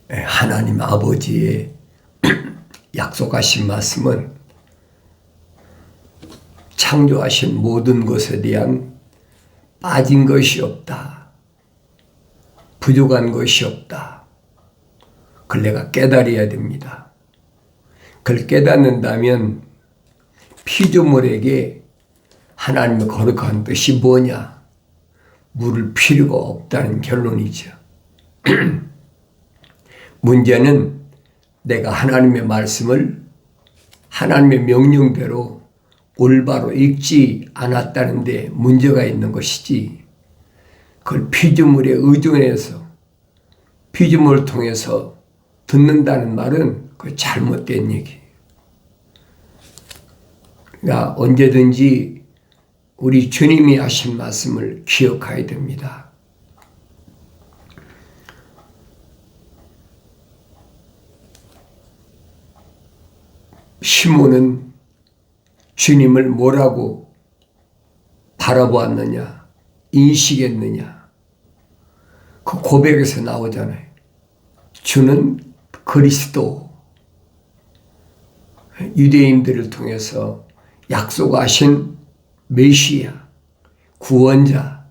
하나님 아버지의 약속하신 말씀은 창조하신 모든 것에 대한 빠진 것이 없다. 부족한 것이 없다. 그걸 내가 깨달아야 됩니다. 그걸 깨닫는다면 피조물에게 하나님의 거룩한 뜻이 뭐냐? 물을 필요가 없다는 결론이죠. 문제는 내가 하나님의 말씀을 하나님의 명령대로 올바로 읽지 않았다는 데 문제가 있는 것이지, 그걸 피조물에 의존해서 피조물을 통해서 듣는다는 말은 그 잘못된 얘기예요. 그러니까 언제든지 우리 주님이 하신 말씀을 기억해야 됩니다. 시몬은 주님을 뭐라고 바라보았느냐, 인식했느냐, 그 고백에서 나오잖아요. 주는 그리스도, 유대인들을 통해서 약속하신 메시아, 구원자,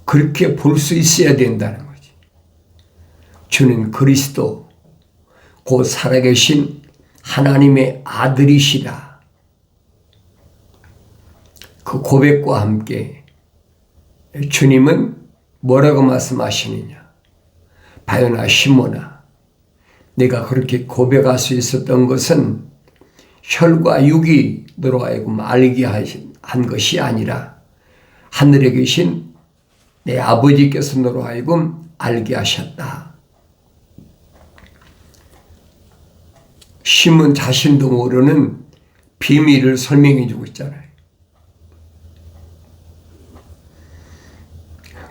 그렇게 볼 수 있어야 된다는 거지. 주는 그리스도, 곧 살아계신 하나님의 아들이시라. 그 고백과 함께 주님은 뭐라고 말씀하시느냐? 바요나 시몬아, 내가 그렇게 고백할 수 있었던 것은 혈과 육이 너로 하여금 알게 한 것이 아니라 하늘에 계신 내 아버지께서 너로 하여금 알게 하셨다. 시몬 자신도 모르는 비밀을 설명해 주고 있잖아요.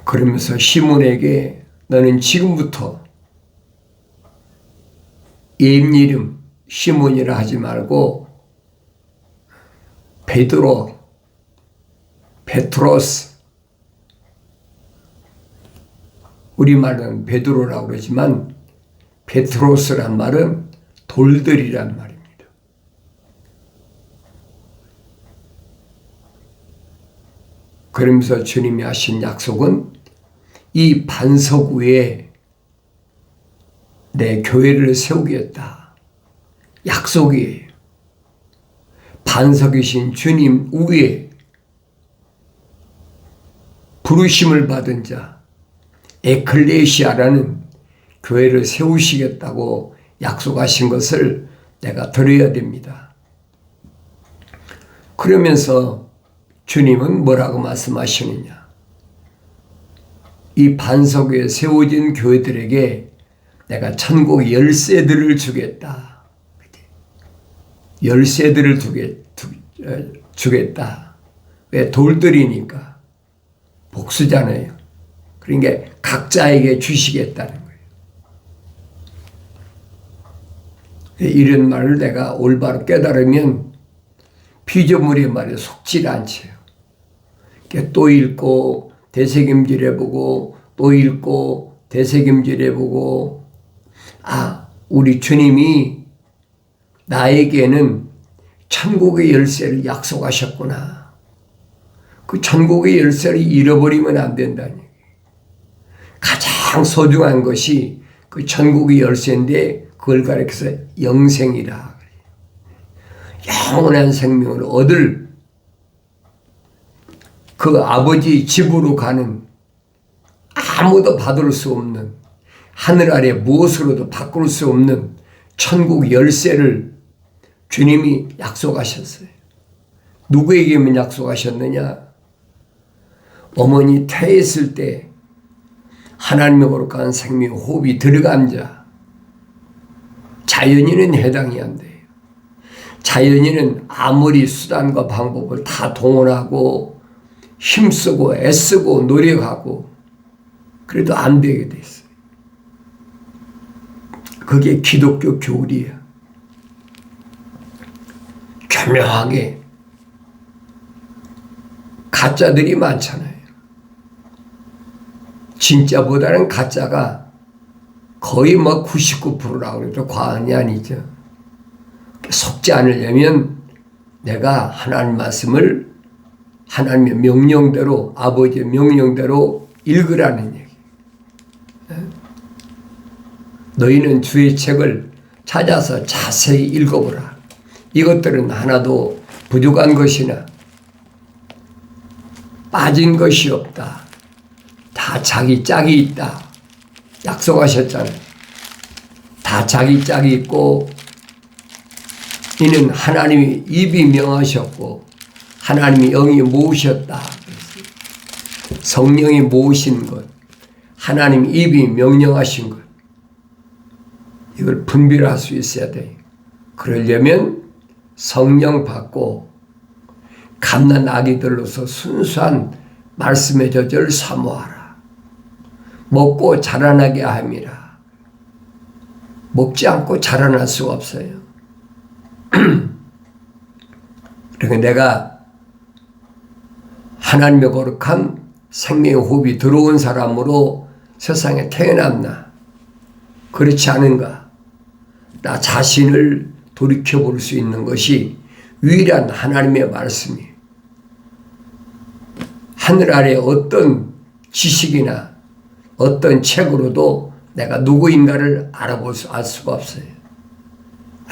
그러면서 시몬에게 너는 지금부터 옛 이름 시몬이라 하지 말고 베드로, 베트로스, 우리말은 베드로라고 그러지만 베트로스란 말은 돌들이란 말입니다. 그러면서 주님이 하신 약속은 이 반석 위에 내 교회를 세우겠다. 약속이에요. 반석이신 주님 위에 부르심을 받은 자, 에클레시아라는 교회를 세우시겠다고 약속하신 것을 내가 들어야 됩니다. 그러면서 주님은 뭐라고 말씀하시느냐? 이 반석 위에 세워진 교회들에게 내가 천국 열쇠들을 주겠다. 열쇠들을 주겠다. 왜? 돌들이니까. 복수잖아요. 그러니까 각자에게 주시겠다는 거예요. 이런 말을 내가 올바로 깨달으면 피조물의 말에 속지 않지요. 또 읽고 되새김질해보고 또 읽고 되새김질해보고, 아, 우리 주님이 나에게는 천국의 열쇠를 약속하셨구나. 그 천국의 열쇠를 잃어버리면 안 된다는 얘기예요. 가장 소중한 것이 그 천국의 열쇠인데 그걸 가리켜서 영생이라. 영원한 생명을 얻을 그 아버지 집으로 가는, 아무도 받을 수 없는, 하늘 아래 무엇으로도 바꿀 수 없는 천국 열쇠를 주님이 약속하셨어요. 누구에게만 약속하셨느냐? 어머니 태했을 때 하나님의 거룩한 생명 호흡이 들어간 자, 자연인은 해당이 안 돼요. 자연인은 아무리 수단과 방법을 다 동원하고 힘쓰고 애쓰고 노력하고 그래도 안 되게 돼 있어요. 그게 기독교 교리야. 교묘하게 가짜들이 많잖아요. 진짜보다는 가짜가 거의 뭐 99%라고 해도 과언이 아니죠. 속지 않으려면 내가 하나님 말씀을 하나님의 명령대로, 아버지의 명령대로 읽으라는 얘기. 너희는 주의 책을 찾아서 자세히 읽어보라. 이것들은 하나도 부족한 것이나 빠진 것이 없다. 다 자기 짝이 있다. 약속하셨잖아요. 다 자기 짝이 있고 이는 하나님이 입이 명하셨고 하나님이 영이 모으셨다. 성령이 모으신 것, 하나님 입이 명령하신 것, 이걸 분별할 수 있어야 돼. 그러려면 성령 받고 갓난 아기들로서 순수한 말씀의 젖을 사모하라. 먹고 자라나게 함이라. 먹지 않고 자라날 수가 없어요. 그러니까 내가 하나님의 거룩한 생명의 호흡이 들어온 사람으로 세상에 태어났나? 그렇지 않은가? 나 자신을 돌이켜볼 수 있는 것이 유일한 하나님의 말씀이 하늘 아래 어떤 지식이나 어떤 책으로도 내가 누구인가를 알 수가 없어요.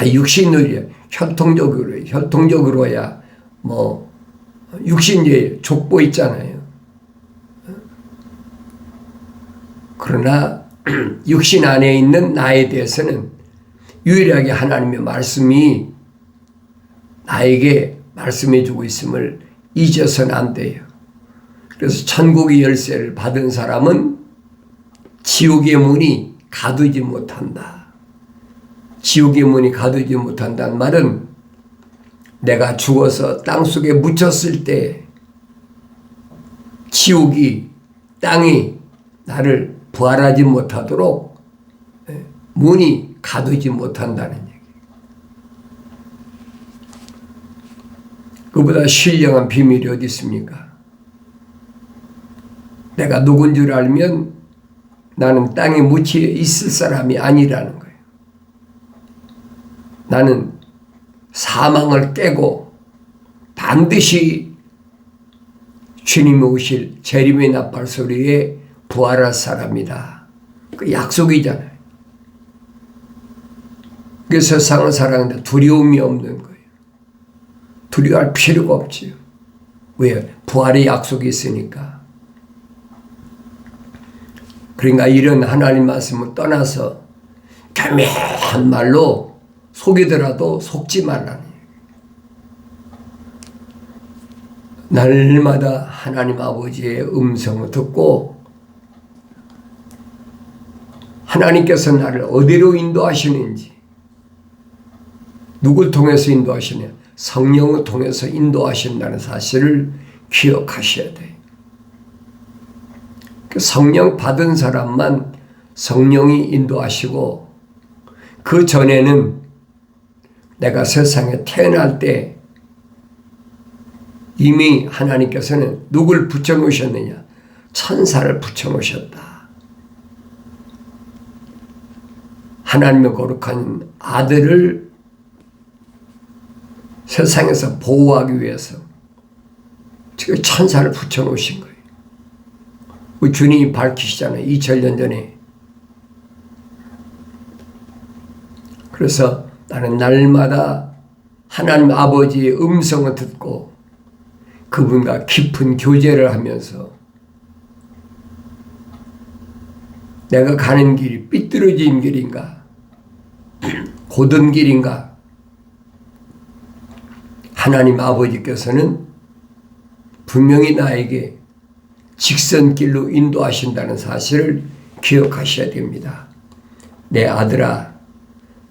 육신으로, 혈통적으로야 뭐 육신의 족보 있잖아요. 그러나 육신 안에 있는 나에 대해서는 유일하게 하나님의 말씀이 나에게 말씀해 주고 있음을 잊어서는 안 돼요. 그래서 천국의 열쇠를 받은 사람은 지옥의 문이 가두지 못한다. 지옥의 문이 가두지 못한다는 말은 내가 죽어서 땅속에 묻혔을 때 지옥이, 땅이 나를 부활하지 못하도록 문이 가두지 못한다는 얘기. 그보다 신령한 비밀이 어디 있습니까? 내가 누군 줄 알면 나는 땅에 묻혀 있을 사람이 아니라는 거예요. 나는 사망을 깨고 반드시 주님이 오실 재림의 나팔 소리에 부활할 사람이다. 그 약속이잖아요. 그 세상을 살아가는데 두려움이 없는 거예요. 두려워할 필요가 없지요. 왜? 부활의 약속이 있으니까. 그러니까 이런 하나님 말씀을 떠나서 교묘한 말로 속이더라도 속지 말라는 얘기예요. 날마다 하나님 아버지의 음성을 듣고 하나님께서 나를 어디로 인도하시는지, 누굴 통해서 인도하시냐? 성령을 통해서 인도하신다는 사실을 기억하셔야 돼요. 성령 받은 사람만 성령이 인도하시고, 그 전에는 내가 세상에 태어날 때 이미 하나님께서는 누굴 붙여놓으셨느냐? 천사를 붙여놓으셨다. 하나님의 거룩한 아들을 세상에서 보호하기 위해서 지금 천사를 붙여놓으신 거예요. 우리 주님이 밝히시잖아요. 2000년 전에. 그래서 나는 날마다 하나님 아버지의 음성을 듣고 그분과 깊은 교제를 하면서 내가 가는 길이 삐뚤어진 길인가? 고든 길인가? 하나님 아버지께서는 분명히 나에게 직선길로 인도하신다는 사실을 기억하셔야 됩니다. 내 아들아,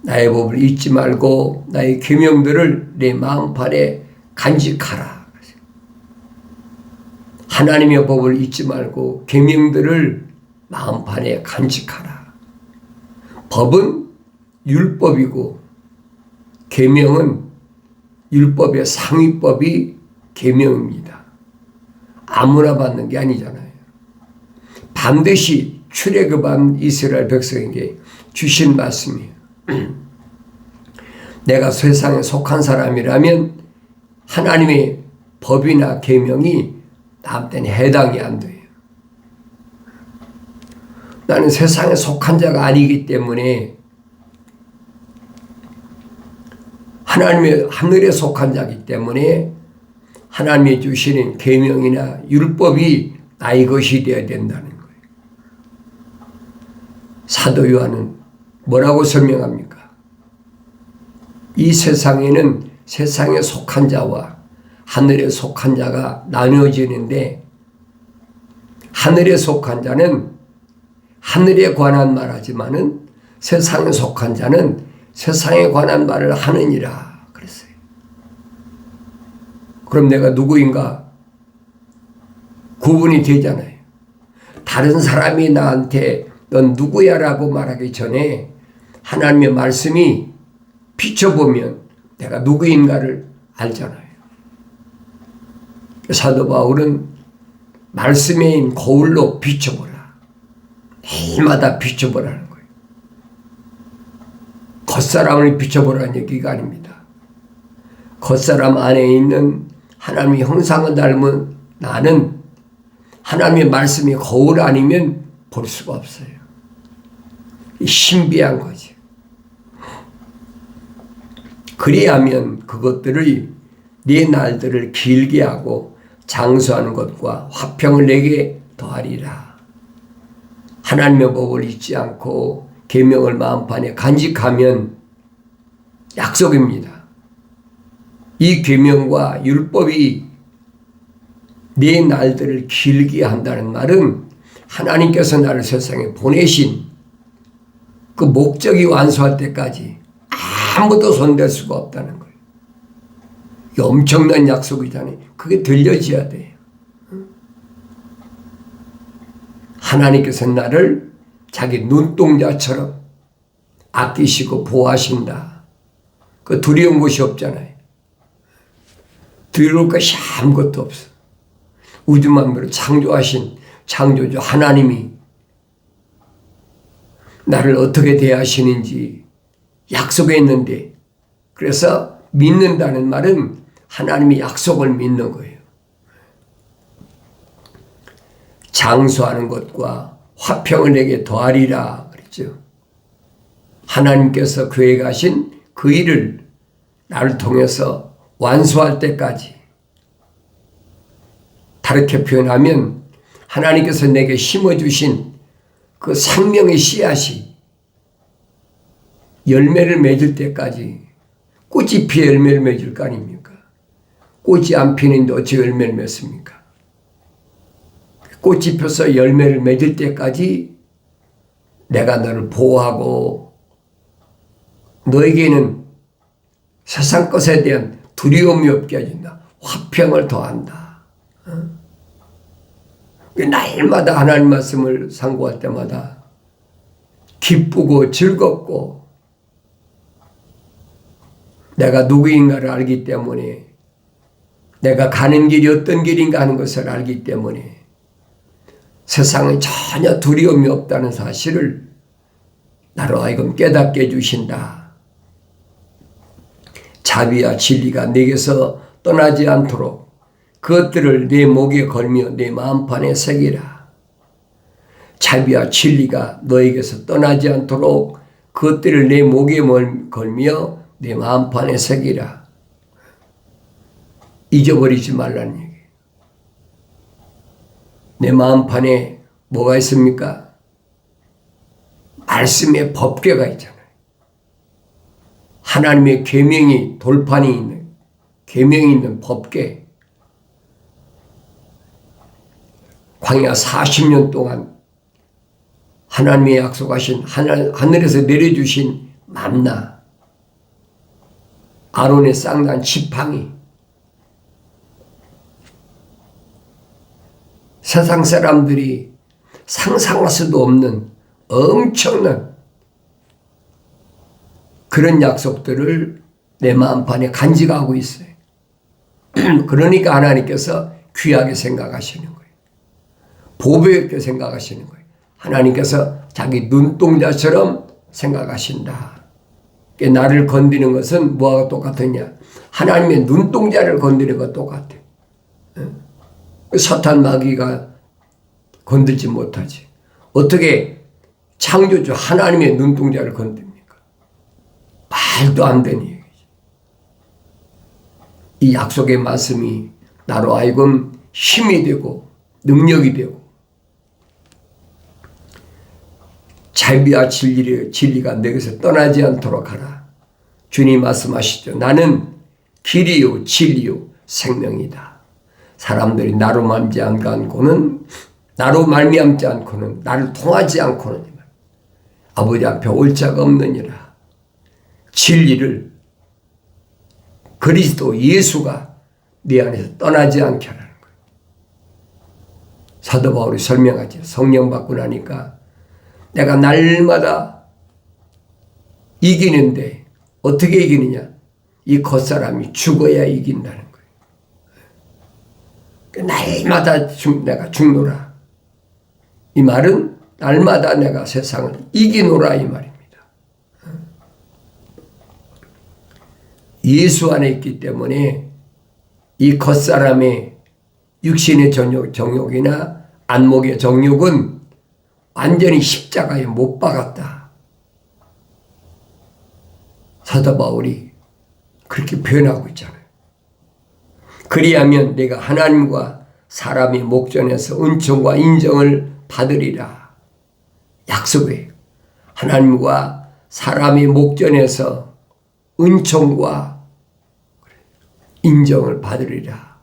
나의 법을 잊지 말고 나의 계명들을 내 마음판에 간직하라. 하나님의 법을 잊지 말고 계명들을 마음판에 간직하라. 법은 율법이고 계명은 율법의 상위법이 계명입니다. 아무나 받는 게 아니잖아요. 반드시 출애굽한 이스라엘 백성에게 주신 말씀이에요. 내가 세상에 속한 사람이라면 하나님의 법이나 계명이 나한테는 해당이 안 돼요. 나는 세상에 속한 자가 아니기 때문에 하나님의 하늘에 속한 자이기 때문에 하나님이 주시는 계명이나 율법이 나의 것이 되어야 된다는 거예요. 사도 요한은 뭐라고 설명합니까? 이 세상에는 세상에 속한 자와 하늘에 속한 자가 나누어지는데 하늘에 속한 자는 하늘에 관한 말하지만은 세상에 속한 자는 세상에 관한 말을 하느니라 그랬어요. 그럼 내가 누구인가 구분이 되잖아요. 다른 사람이 나한테 넌 누구야 라고 말하기 전에 하나님의 말씀이 비춰보면 내가 누구인가를 알잖아요. 사도 바울은 말씀인 거울로 비춰보라. 매일마다 비춰보라는 거예요. 겉사람을 비춰보라는 얘기가 아닙니다. 겉사람 안에 있는 하나님의 형상을 닮은 나는 하나님의 말씀이 거울 아니면 볼 수가 없어요. 신비한 거지. 그래야면 그것들을 네 날들을 길게 하고 장수하는 것과 화평을 내게 더하리라. 하나님의 법을 잊지 않고 계명을 마음판에 간직하면 약속입니다. 이 계명과 율법이 네 날들을 길게 한다는 말은 하나님께서 나를 세상에 보내신 그 목적이 완수할 때까지 아무도 손댈 수가 없다는 거예요. 이게 엄청난 약속이잖아요. 그게 들려져야 돼요. 하나님께서 나를 자기 눈동자처럼 아끼시고 보호하신다. 그 두려운 것이 없잖아요. 두려울 것이 아무것도 없어. 우주 만물을 창조하신 창조주 하나님이 나를 어떻게 대하시는지 약속했는데, 그래서 믿는다는 말은 하나님의 약속을 믿는 거예요. 장수하는 것과 화평을 내게 더하리라 그랬죠. 하나님께서 계획하신 그 일을 나를 통해서 완수할 때까지, 다르게 표현하면 하나님께서 내게 심어주신 그 생명의 씨앗이 열매를 맺을 때까지, 꽃이 피어 열매를 맺을 거 아닙니까? 꽃이 안 피는데 어찌 열매를 맺습니까? 꽃이 펴서 열매를 맺을 때까지 내가 너를 보호하고 너에게는 세상 것에 대한 두려움이 없게 해준다. 화평을 더한다. 날마다 하나님 말씀을 상고할 때마다 기쁘고 즐겁고, 내가 누구인가를 알기 때문에, 내가 가는 길이 어떤 길인가 하는 것을 알기 때문에 세상에 전혀 두려움이 없다는 사실을 나로 하여금 깨닫게 해주신다. 자비와 진리가 내게서 떠나지 않도록 그것들을 내 목에 걸며 내 마음판에 새기라. 자비와 진리가 너에게서 떠나지 않도록 그것들을 내 목에 걸며 내 마음판에 새기라. 잊어버리지 말라는 얘기예요. 내 마음판에 뭐가 있습니까? 말씀의 법궤가 있잖아요. 하나님의 계명이 돌판이 있는, 계명이 있는 법궤. 광야 40년 동안 하나님의 약속하신 하늘에서 내려주신 만나, 아론의 쌍난 지팡이, 세상 사람들이 상상할 수도 없는 엄청난 그런 약속들을 내 마음판에 간직하고 있어요. 그러니까 하나님께서 귀하게 생각하시는 거예요. 보배롭게 생각하시는 거예요. 하나님께서 자기 눈동자처럼 생각하신다. 나를 건드리는 것은 뭐하고 똑같으냐? 하나님의 눈동자를 건드리는 것과 똑같아. 사탄 마귀가 건들지 못하지. 어떻게 창조주 하나님의 눈동자를 건듭니까? 말도 안 되는 얘기지. 이 약속의 말씀이 나로 하여금 힘이 되고 능력이 되고 자비와 진리가 내게서 떠나지 않도록 하라. 주님 말씀하시죠. 나는 길이요 진리요 생명이다. 사람들이 나로 말미암지 않고는 나를 통하지 않고는 아버지 앞에 올 자가 없느니라. 진리를 그리스도 예수가 네 안에서 떠나지 않게 하라는 거예요. 사도 바울이 설명하죠. 성령 받고 나니까 내가 날마다 이기는데 어떻게 이기느냐? 이 겉사람이 죽어야 이긴다는 거예요. 날마다 내가 죽노라. 이 말은 날마다 내가 세상을 이기노라 이 말입니다. 예수 안에 있기 때문에 이 겉사람의 육신의 정욕이나 안목의 정욕은 완전히 십자가에 못 박았다. 사도 바울이 그렇게 표현하고 있잖아요. 그리하면 내가 하나님과 사람의 목전에서 은총과 인정을 받으리라. 약속이에요. 하나님과 사람의 목전에서 은총과 인정을 받으리라.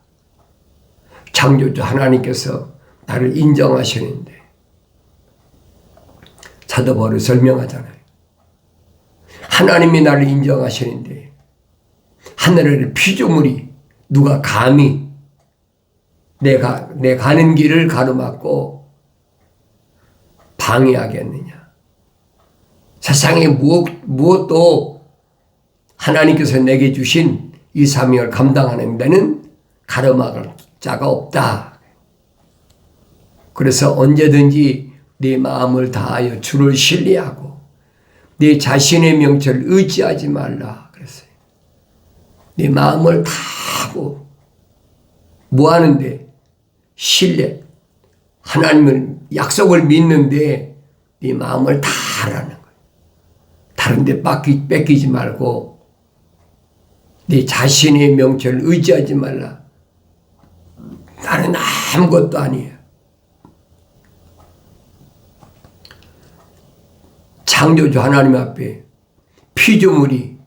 창조주 하나님께서 나를 인정하시는데 사도 바울이 설명하잖아요. 하나님이 나를 인정하시는데 하늘의 피조물이 누가 감히 내 가는 길을 가로막고 방해하겠느냐. 세상에 무엇도 하나님께서 내게 주신 이 사명을 감당하는 데는 가로막을 자가 없다. 그래서 언제든지 내 마음을 다하여 주를 신뢰하고 내 자신의 명철을 의지하지 말라 그랬어요. 내 마음을 다하고 뭐 하는데? 신뢰. 하나님을 약속을 믿는데 네 마음을 다하라는 거예요. 다른 데 뺏기지 말고 네 자신의 명철을 의지하지 말라. 나는 아무것도 아니에요. 창조주 하나님 앞에 피조물이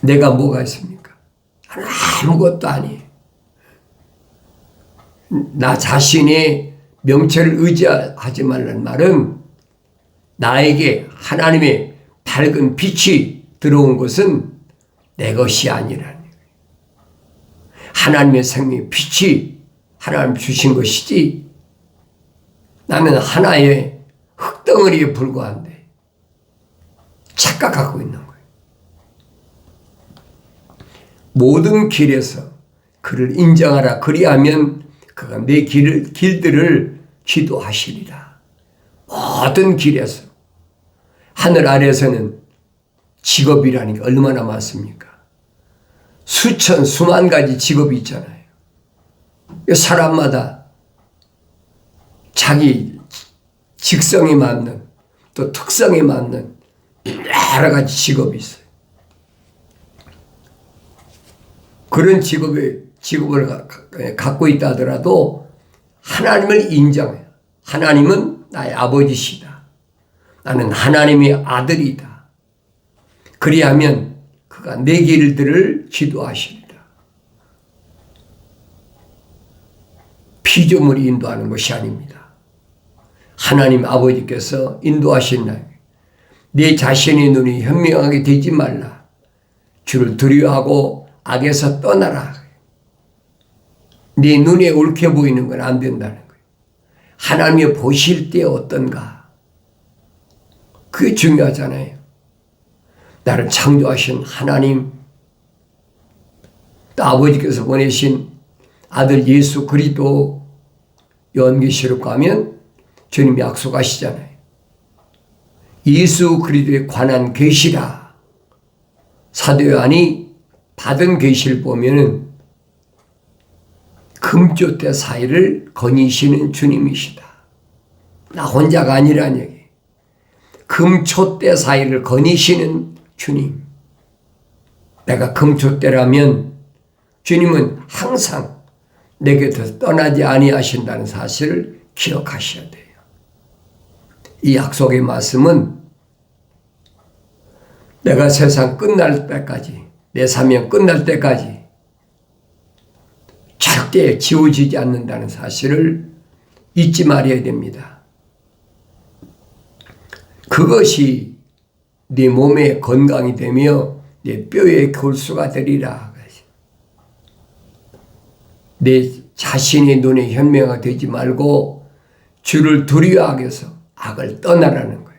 내가 뭐가 있습니까? 나는 아무것도 아니에요. 나 자신의 명철을 의지하지 말라는 말은 나에게 하나님의 밝은 빛이 들어온 것은 내 것이 아니라는 거예요. 하나님의 생명의 빛이 하나님 주신 것이지 나는 하나의 흙덩어리에 불과한데 착각하고 있는 거예요. 모든 길에서 그를 인정하라. 그리하면 그가 내 길들을 지도하시리라. 모든 길에서. 하늘 아래에서는 직업이라는 게 얼마나 많습니까? 수만 가지 직업이 있잖아요. 사람마다 자기 직성에 맞는 또 특성에 맞는 여러 가지 직업이 있어요. 그런 직업을 갖고 있다 하더라도 하나님을 인정해요. 하나님은 나의 아버지시다. 나는 하나님의 아들이다. 그리하면 그가 내 길들을 지도하시리라. 피조물이 인도하는 것이 아닙니다. 하나님 아버지께서 인도하신다. 내 자신의 눈이 현명하게 되지 말라. 주를 두려워하고 악에서 떠나라. 네 눈에 옳게 보이는 건 안 된다는 거예요. 하나님이 보실 때 어떤가? 그게 중요하잖아요. 나를 창조하신 하나님, 또 아버지께서 보내신 아들 예수 그리스도, 요한계시록 가면 주님이 약속하시잖아요. 예수 그리스도에 관한 계시라. 사도 요한이 받은 계시를 보면은 금조대 사이를 거니시는 주님이시다. 나 혼자가 아니라는 얘기. 금초대 사이를 거니시는 주님. 내가 금초대라면 주님은 항상 내 곁에서 떠나지 아니하신다는 사실을 기억하셔야 돼요. 이 약속의 말씀은 내가 세상 끝날 때까지, 내 사명 끝날 때까지 절대 지워지지 않는다는 사실을 잊지 말아야 됩니다. 그것이 네 몸의 건강이 되며 내 뼈의 골수가 되리라. 내 자신의 눈에 현명하게 되지 말고 주를 두려워하기 위해서 악을 떠나라는 거예요.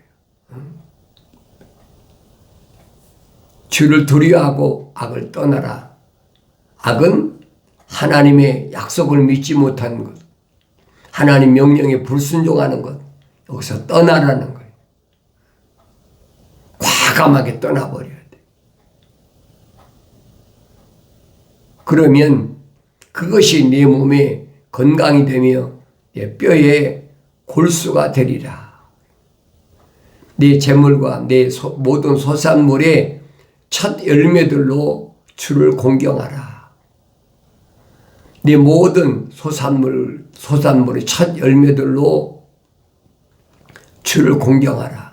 주를 두려워하고 악을 떠나라. 악은 하나님의 약속을 믿지 못하는 것, 하나님 명령에 불순종하는 것, 여기서 떠나라는 거예요. 과감하게 떠나버려야 돼. 그러면 그것이 내 몸에 건강이 되며 내 뼈에 골수가 되리라. 내 재물과 내 모든 소산물의 첫 열매들로 주를 공경하라. 내 모든 소산물의 첫 열매들로 주를 공경하라.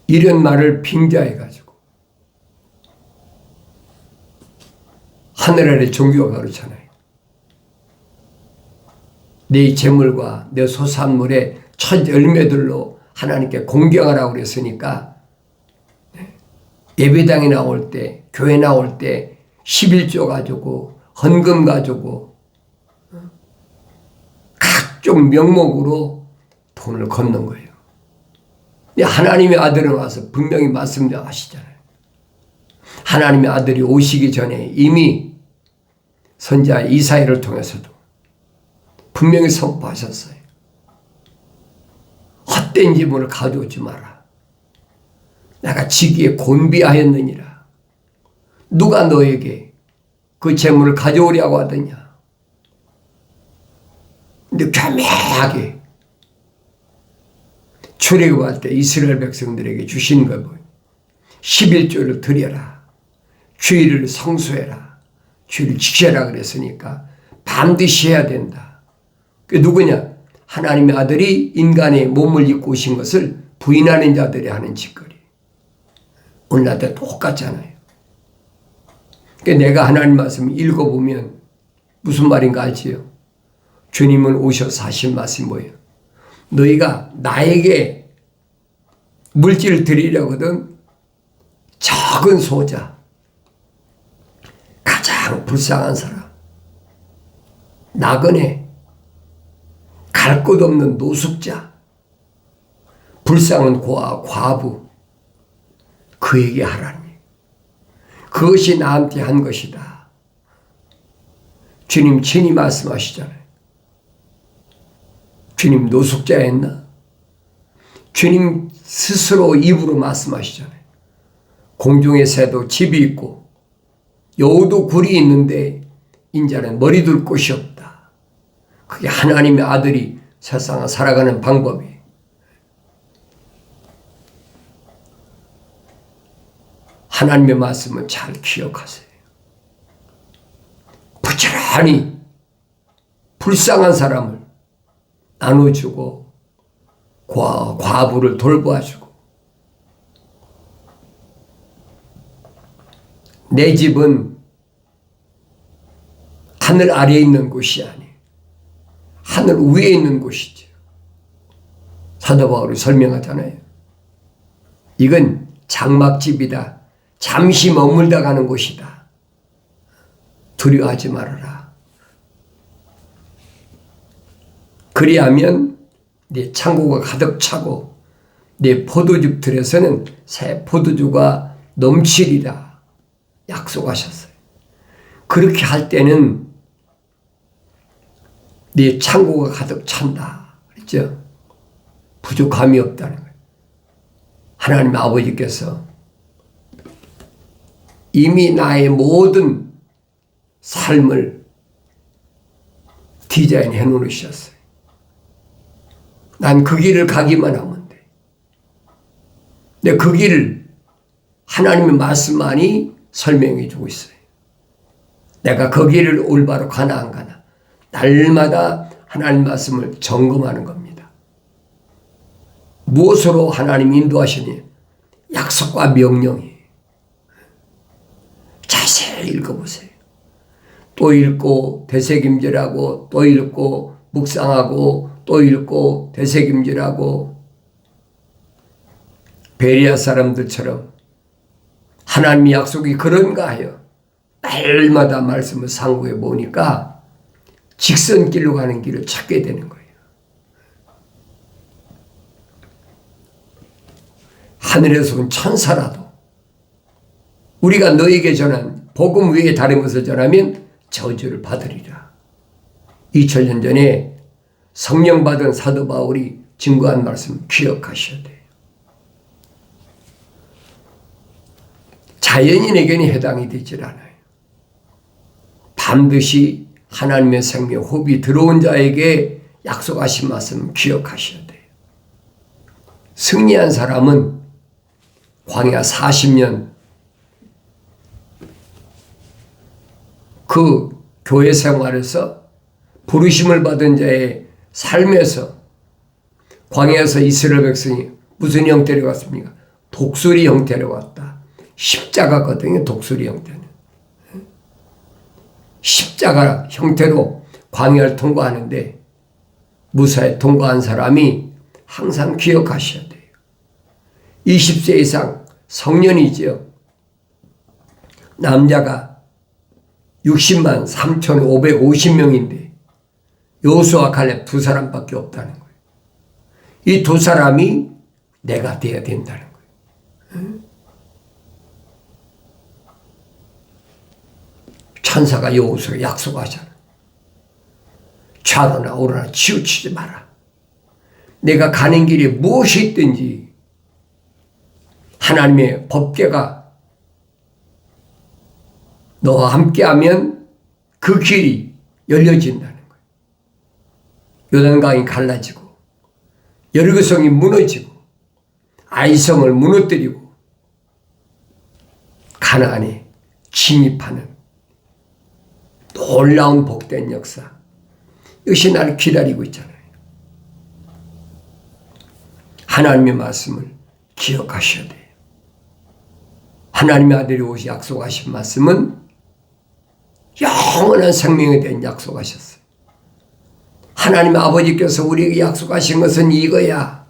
이런 말을 빙자해가지고 하늘 아래 종교가 그렇잖아요. 내 재물과 내 소산물의 첫 열매들로 하나님께 공경하라고 그랬으니까 예배당에 나올 때, 교회 나올 때 11조 가지고 헌금 가지고 각종 명목으로 돈을 걷는 거예요. 하나님의 아들은 와서 분명히 말씀하시잖아요. 하나님의 아들이 오시기 전에 이미 선지자 이사야를 통해서도 분명히 선포하셨어요. 헛된 재물을 가져오지 마라. 내가 지기에 곤비하였느니라. 누가 너에게 그 재물을 가져오려고 하더냐. 근데 교묘하게 출애굽할 때 이스라엘 백성들에게 주신 거 보여. 11조를 드려라. 주일을 성수해라. 주일을 지켜라 그랬으니까 반드시 해야 된다. 그게 누구냐? 하나님의 아들이 인간의 몸을 입고 오신 것을 부인하는 자들이 하는 짓거리. 오늘날도 똑같잖아요. 그러니까 내가 하나님 말씀 읽어보면 무슨 말인가 알지요? 주님은 오셔서 하신 말씀이 뭐예요? 너희가 나에게 물질을 드리려거든 적은 소자, 가장 불쌍한 사람, 나그네, 갈 곳 없는 노숙자, 불쌍한 고아, 과부, 그에게 하라니. 그것이 나한테 한 것이다. 주님 친히 말씀하시잖아요. 주님 노숙자였나? 주님 스스로 입으로 말씀하시잖아요. 공중의 새도 집이 있고 여우도 굴이 있는데 인자는 머리 둘 곳이 없다. 그게 하나님의 아들이 세상을 살아가는 방법이에요. 하나님의 말씀은 잘 기억하세요. 부지런히 불쌍한 사람을 나눠주고 과부를 돌보아주고 내 집은 하늘 아래에 있는 곳이 아니에요. 하늘 위에 있는 곳이죠. 사도 바울이 설명하잖아요. 이건 장막집이다. 잠시 머물다 가는 곳이다. 두려워하지 말아라. 그리하면 내 창고가 가득 차고 내 포도즙 들에서는 새 포도주가 넘치리라 약속하셨어요. 그렇게 할 때는 네 창고가 가득 찬다. 그랬죠? 부족함이 없다는 거예요. 하나님 아버지께서 이미 나의 모든 삶을 디자인해 놓으셨어요. 난 그 길을 가기만 하면 돼. 근데 그 길을 하나님의 말씀만이 설명해 주고 있어요. 내가 그 길을 올바로 가나 안 가나 날마다 하나님 말씀을 점검하는 겁니다. 무엇으로 하나님 인도하시니? 약속과 명령이. 자세히 읽어보세요. 또 읽고 되새김질하고 또 읽고 묵상하고 또 읽고 되새김질하고 베리아 사람들처럼 하나님의 약속이 그런가 하여 날마다 말씀을 상고해 보니까 직선길로 가는 길을 찾게 되는 거예요. 하늘에서 온 천사라도 우리가 너에게 전한 복음 외에 다른 것을 전하면 저주를 받으리라. 2000년 전에 성령 받은 사도 바울이 증거한 말씀 기억하셔야 돼요. 자연인에게는 해당이 되질 않아요. 반드시 하나님의 생명 호흡이 들어온 자에게 약속하신 말씀 기억하셔야 돼요. 승리한 사람은 광야 40년 그 교회 생활에서 부르심을 받은 자의 삶에서 광야에서 이스라엘 백성이 무슨 형태로 갔습니까? 독수리 형태로 갔다. 십자가거든요. 독수리 형태는. 십자가 형태로 광야를 통과하는데 무사히 통과한 사람이 항상 기억하셔야 돼요. 20세 이상 성년이죠. 남자가 60만 3,550명인데 여호수아와 갈렙 두 사람밖에 없다는 거예요. 이 두 사람이 내가 돼야 된다는 거예요. 천사가 여호수아에게 약속하잖아. 좌로나 우로나 치우치지 마라. 내가 가는 길에 무엇이 있든지 하나님의 법궤가 너와 함께하면 그 길이 열려진다는 거예요. 요단강이 갈라지고 여리고성이 무너지고 아이성을 무너뜨리고 가나안에 진입하는 놀라운 복된 역사, 이것이 나를 기다리고 있잖아요. 하나님의 말씀을 기억하셔야 돼요. 하나님의 아들이 오시 약속하신 말씀은 영원한 생명에 대한 약속하셨어요. 하나님의 아버지께서 우리에게 약속하신 것은 이거야.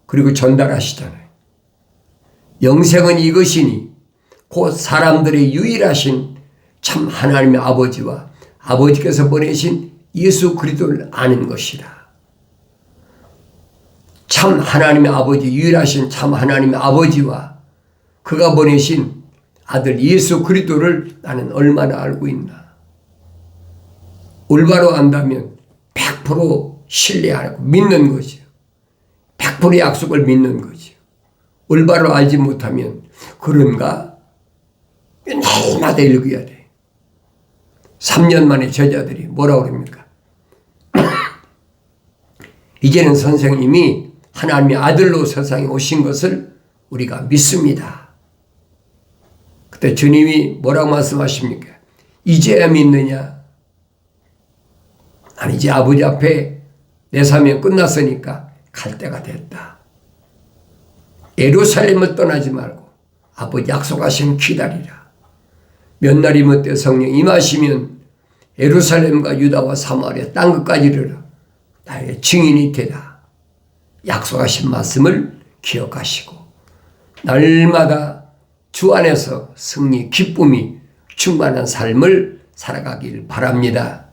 그리고 전달하시잖아요. 영생은 이것이니 곧 사람들의 유일하신 참 하나님의 아버지와 아버지께서 보내신 예수 그리스도를 아는 것이라. 참 하나님의 아버지, 유일하신 참 하나님의 아버지와 그가 보내신 아들 예수 그리스도를 나는 얼마나 알고 있나. 올바로 안다면 100% 신뢰하고 믿는 거죠. 100% 약속을 믿는 거죠. 올바로 알지 못하면 그런가? 날마다 읽어야 돼. 3년 만에 제자들이 뭐라고 그럽니까? 이제는 선생님이 하나님의 아들로 세상에 오신 것을 우리가 믿습니다. 그때 주님이 뭐라고 말씀하십니까? 이제야 믿느냐? 나는 이제 아버지 앞에 내 사명 끝났으니까 갈 때가 됐다. 예루살렘을 떠나지 말고 아버지 약속하시면 기다리라. 몇 날이 못돼 성령 임하시면 예루살렘과 유다와 사마리아 땅 끝까지 이르러 나의 증인이 되라. 약속하신 말씀을 기억하시고 날마다 주 안에서 승리, 기쁨이 충만한 삶을 살아가길 바랍니다.